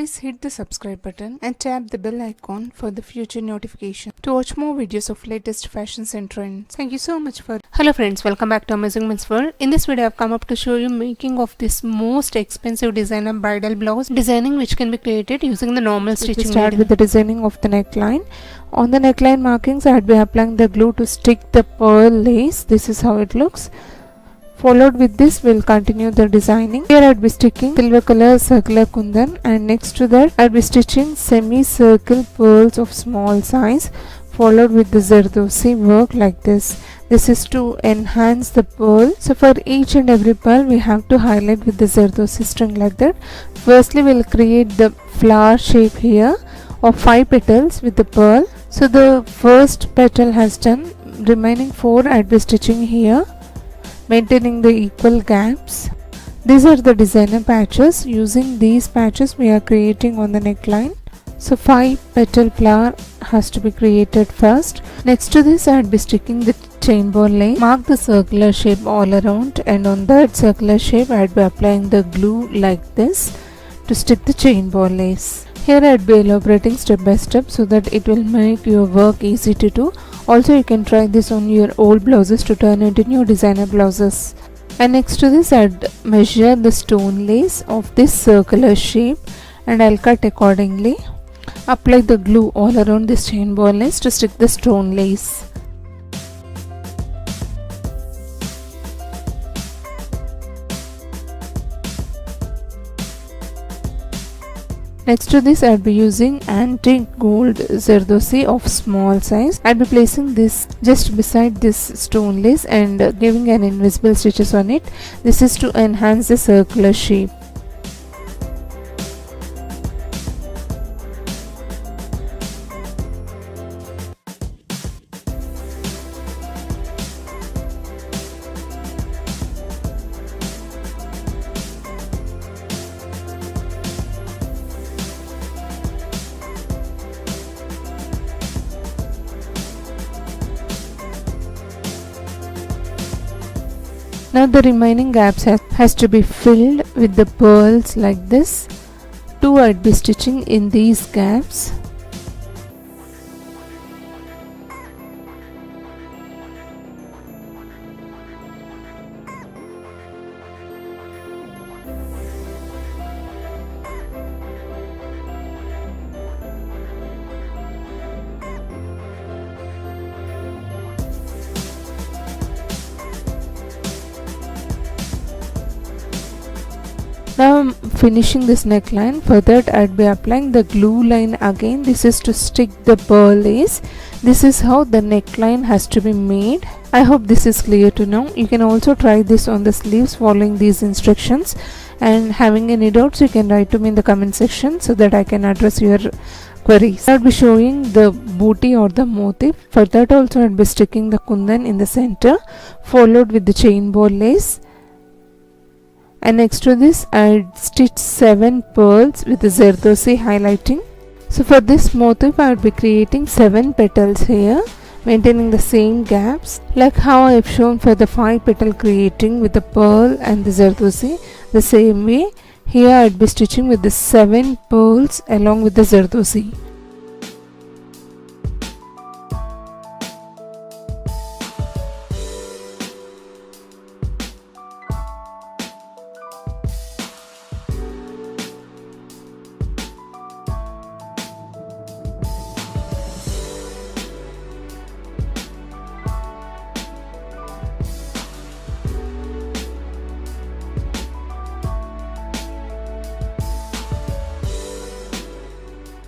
Please hit the subscribe button and tap the bell icon for the future notification to watch more videos of latest fashions and trends. Thank you so much for. Hello friends, welcome back to Amazing Men's World. In this video, I've come up to show you making of this most expensive designer bridal blouse designing, which can be created using the normal stitching. We start with the designing of the neckline. On the neckline markings, I had been applying the glue to stick the pearl lace. This is how it looks. Followed with this, we'll continue the designing. Here I'd be sticking silver color circular kundan, and next to that I'd be stitching semi-circle pearls of small size, followed with the Zardozi work like this. This is to enhance the pearl. So for each and every pearl we have to highlight with the Zardozi string like that. Firstly, we'll create the flower shape here of 5 petals with the pearl. So the first petal has done. Remaining 4 I'd be stitching here, maintaining the equal gaps. These are the designer patches. Using these patches we are creating on the neckline. So 5 petal flower has to be created first. Next to this, I would be sticking the chain ball lace. Mark the circular shape all around, and on that circular shape I would be applying the glue like this to stick the chain ball lace. Here I would be elaborating step by step so that it will make your work easy to do. Also, you can try this on your old blouses to turn into new designer blouses. And next to this, I'd measure the stone lace of this circular shape and I'll cut accordingly. Apply the glue all around this chain ball lace to stick the stone lace. Next to this, I'd be using antique gold Zardozi of small size. I'd be placing this just beside this stone lace and giving an invisible stitches on it. This is to enhance the circular shape. Now the remaining gaps has to be filled with the pearls like this. 2 I'd be stitching in these gaps. Now I'm finishing this neckline. For that, I'd be applying the glue line again. This is to stick the pearl lace. This is how the neckline has to be made. I hope this is clear to know. You can also try this on the sleeves following these instructions, and having any doubts you can write to me in the comment section so that I can address your queries. I'll be showing the booty or the motif. For that also, I'll be sticking the kundan in the center, followed with the chain ball lace. And next to this, I'd stitch 7 pearls with the Zardozi highlighting. So for this motif, I would be creating 7 petals here, maintaining the same gaps like how I've shown for the 5 petal creating with the pearl and the Zardozi. The same way, here I'd be stitching with the 7 pearls along with the Zardozi.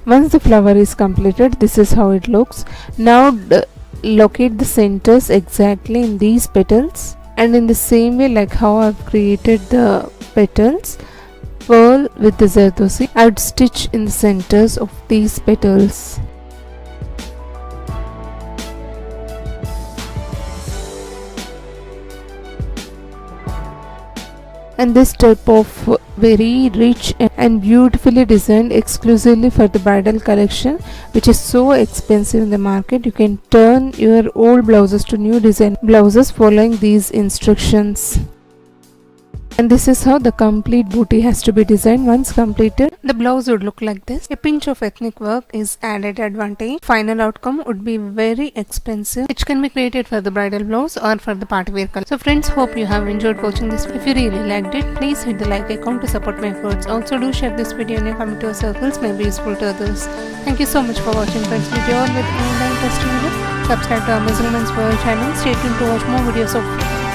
Once the flower is completed, this is how it looks. Now locate the centers exactly in these petals, and in the same way like how I've created the petals, pearl with the Zardozi, I would stitch in the centers of these petals. And this type of very rich and beautifully designed exclusively for the bridal collection, which is so expensive in the market, you can turn your old blouses to new design blouses following these instructions. And this is how the complete booty has to be designed. Once completed, the blouse would look like this. A pinch of ethnic work is added advantage. Final outcome would be very expensive, which can be created for the bridal blouse or for the party wear color. So friends, hope you have enjoyed watching this. If you really liked it, please hit the like icon to support my efforts. Also do share this video in your community circles, may be useful to others. Thank you so much for watching friends. Meet you all with another interesting video. Subscribe to Amazing Women's World channel. Stay tuned to watch more videos of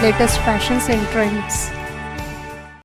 latest fashions and trends.